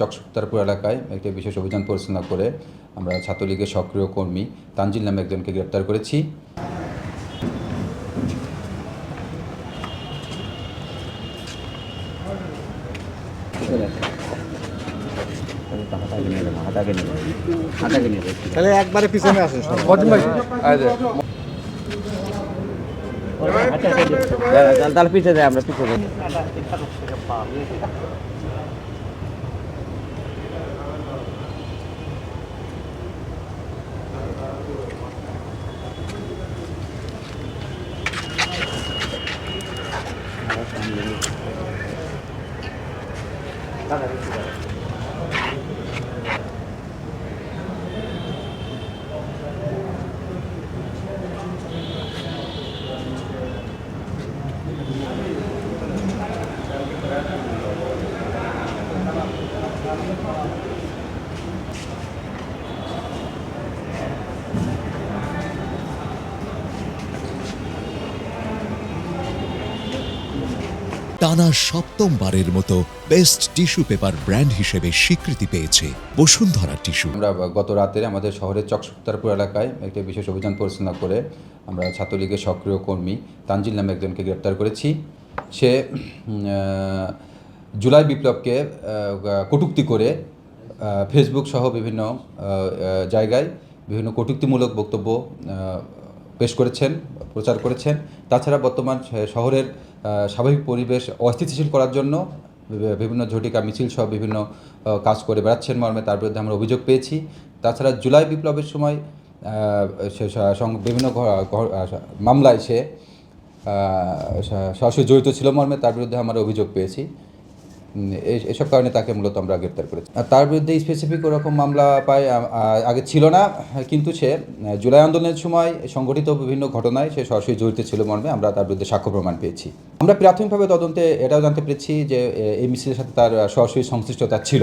চকসুক্তারপুর এলাকায় একটি বিশেষ অভিযান পরিচালনা করে আমরা ছাত্রলীগের সক্রিয় কর্মী তানজিল নামে একজনকে গ্রেপ্তার করেছি। তাহলে একবারে পিছনে আসেন তাহলে পিছিয়ে যাই আমরা পিছিয়ে যাই। টানা সপ্তমবারের মতো বেস্ট টিস্যু পেপার ব্র্যান্ড হিসেবে স্বীকৃতি পেয়েছে বসুন্ধরা টিস্যু। আমরা গত রাতে আমাদের শহরের চকসুক্তারপুর এলাকায় একটি বিশেষ অভিযান পরিচালনা করে আমরা ছাত্রলীগের সক্রিয় কর্মী তানজিল নামে একজনকে গ্রেপ্তার করেছি। সে জুলাই বিপ্লবকে কটূক্তি করে ফেসবুক সহ বিভিন্ন জায়গায় বিভিন্ন কটূক্তিমূলক বক্তব্য পেশ করেছেন, প্রচার করেছেন। তাছাড়া বর্তমান শহরের স্বাভাবিক পরিবেশ অস্থিতিশীল করার জন্য বিভিন্ন ঝটিকা মিছিল সহ বিভিন্ন কাজ করে বেড়াচ্ছেন মর্মে তার বিরুদ্ধে আমরা অভিযোগ পেয়েছি। তাছাড়া জুলাই বিপ্লবের সময় বিভিন্ন মামলায় সে সরাসরি জড়িত ছিল মর্মে তার বিরুদ্ধে আমরা অভিযোগ পেয়েছি। এসব কারণে তাকে মূলত আমরা গ্রেপ্তার করেছি। তার বিরুদ্ধে স্পেসিফিক ওরকম মামলা পায় আগে ছিল না, কিন্তু সে জুলাই আন্দোলনের সময় সংঘটিত বিভিন্ন ঘটনায় সে সরাসরি জড়িত ছিল মর্মে আমরা তার বিরুদ্ধে সাক্ষ্য প্রমাণ পেয়েছি। আমরা প্রাথমিকভাবে তদন্তে এটাও জানতে পেরেছি যে এই মিছিলের সাথে তার সরাসরি সংশ্লিষ্টতা ছিল।